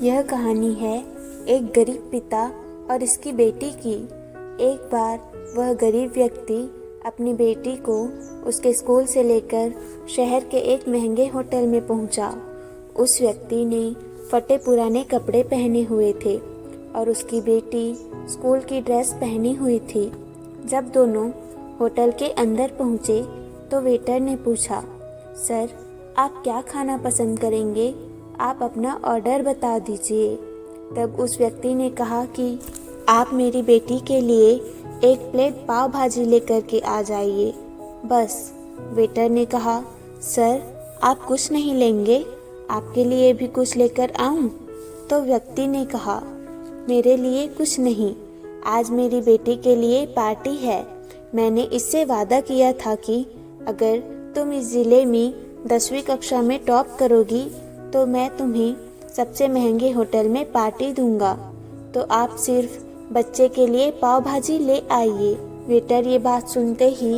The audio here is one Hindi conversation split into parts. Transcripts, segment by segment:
यह कहानी है एक गरीब पिता और इसकी बेटी की। एक बार वह गरीब व्यक्ति अपनी बेटी को उसके स्कूल से लेकर शहर के एक महंगे होटल में पहुंचा। उस व्यक्ति ने फटे पुराने कपड़े पहने हुए थे और उसकी बेटी स्कूल की ड्रेस पहनी हुई थी। जब दोनों होटल के अंदर पहुंचे तो वेटर ने पूछा, सर, आप क्या खाना पसंद करेंगे? आप अपना ऑर्डर बता दीजिए। तब उस व्यक्ति ने कहा कि आप मेरी बेटी के लिए एक प्लेट पाव भाजी लेकर के आ जाइए, बस। वेटर ने कहा, सर, आप कुछ नहीं लेंगे? आपके लिए भी कुछ लेकर आऊं? तो व्यक्ति ने कहा, मेरे लिए कुछ नहीं, आज मेरी बेटी के लिए पार्टी है। मैंने इससे वादा किया था कि अगर तुम इस ज़िले में 10वीं कक्षा में टॉप करोगी तो मैं तुम्हें सबसे महंगे होटल में पार्टी दूंगा, तो आप सिर्फ बच्चे के लिए पाव भाजी ले आइए। वेटर ये बात सुनते ही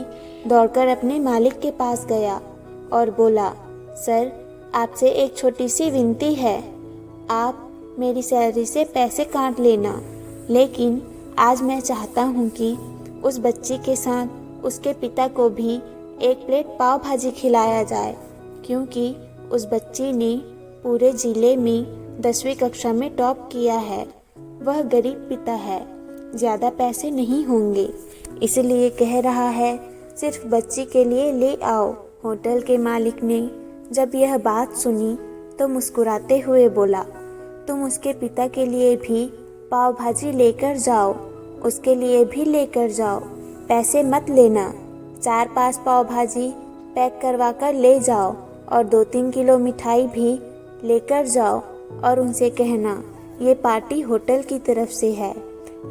दौड़कर अपने मालिक के पास गया और बोला, सर, आपसे एक छोटी सी विनती है। आप मेरी सैलरी से पैसे काट लेना, लेकिन आज मैं चाहता हूँ कि उस बच्ची के साथ उसके पिता को भी एक प्लेट पाव भाजी खिलाया जाए, क्योंकि उस बच्ची ने पूरे ज़िले में 10वीं कक्षा में टॉप किया है। वह गरीब पिता है, ज़्यादा पैसे नहीं होंगे, इसलिए कह रहा है सिर्फ बच्ची के लिए ले आओ। होटल के मालिक ने जब यह बात सुनी तो मुस्कुराते हुए बोला, तुम उसके पिता के लिए भी पाव भाजी लेकर जाओ, उसके लिए भी लेकर जाओ, पैसे मत लेना। 4-5 पाव भाजी पैक करवा कर ले जाओ और 2-3 किलो मिठाई भी लेकर जाओ और उनसे कहना ये पार्टी होटल की तरफ से है,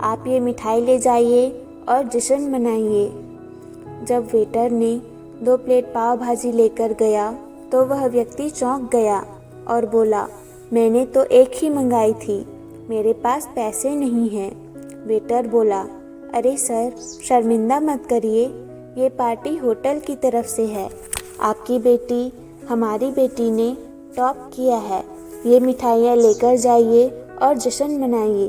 आप ये मिठाई ले जाइए और जश्न मनाइए। जब वेटर ने 2 प्लेट पाव भाजी लेकर गया तो वह व्यक्ति चौंक गया और बोला, मैंने तो एक ही मंगाई थी, मेरे पास पैसे नहीं हैं। वेटर बोला, अरे सर, शर्मिंदा मत करिए, ये पार्टी होटल की तरफ से है। आपकी बेटी हमारी बेटी ने टॉप किया है, ये मिठाइयाँ लेकर जाइए और जश्न मनाइए।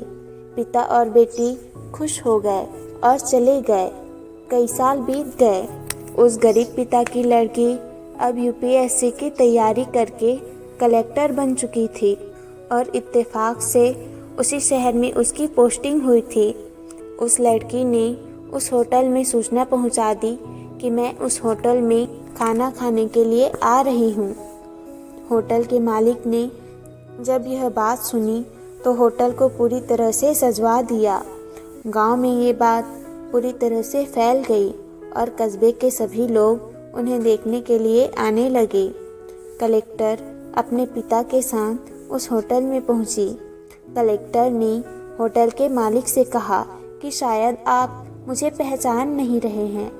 पिता और बेटी खुश हो गए और चले गए। कई साल बीत गए। उस गरीब पिता की लड़की अब यूपीएससी की तैयारी करके कलेक्टर बन चुकी थी और इत्तेफाक से उसी शहर में उसकी पोस्टिंग हुई थी। उस लड़की ने उस होटल में सूचना पहुंचा दी कि मैं उस होटल में खाना खाने के लिए आ रही हूं। होटल के मालिक ने जब यह बात सुनी तो होटल को पूरी तरह से सजवा दिया। गांव में ये बात पूरी तरह से फैल गई और कस्बे के सभी लोग उन्हें देखने के लिए आने लगे। कलेक्टर अपने पिता के साथ उस होटल में पहुंची। कलेक्टर ने होटल के मालिक से कहा कि शायद आप मुझे पहचान नहीं रहे हैं।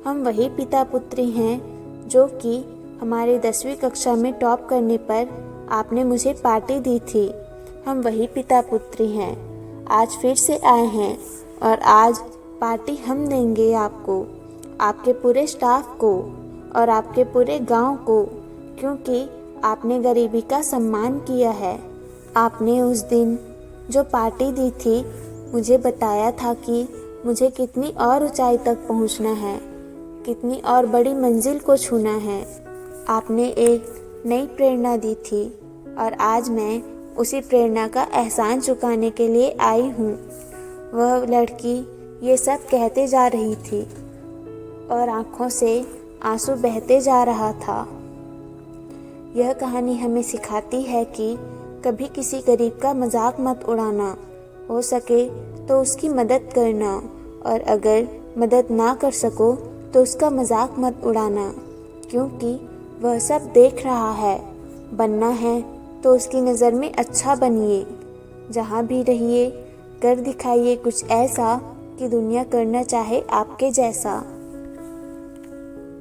हम वही पिता पुत्री हैं जो कि हमारे 10वीं कक्षा में टॉप करने पर आपने मुझे पार्टी दी थी। हम वही पिता पुत्री हैं, आज फिर से आए हैं और आज पार्टी हम देंगे आपको, आपके पूरे स्टाफ को और आपके पूरे गांव को, क्योंकि आपने गरीबी का सम्मान किया है। आपने उस दिन जो पार्टी दी थी मुझे बताया था कि मुझे कितनी और ऊंचाई तक पहुंचना है, कितनी और बड़ी मंजिल को छूना है। आपने एक नई प्रेरणा दी थी और आज मैं उसी प्रेरणा का एहसान चुकाने के लिए आई हूँ। वह लड़की ये सब कहते जा रही थी और आँखों से आंसू बहते जा रहा था। यह कहानी हमें सिखाती है कि कभी किसी गरीब का मजाक मत उड़ाना, हो सके तो उसकी मदद करना, और अगर मदद ना कर सको तो उसका मजाक मत उड़ाना, क्योंकि वह सब देख रहा है। बनना है तो उसकी नज़र में अच्छा बनिए। जहाँ भी रहिए कर दिखाइए कुछ ऐसा कि दुनिया करना चाहे आपके जैसा।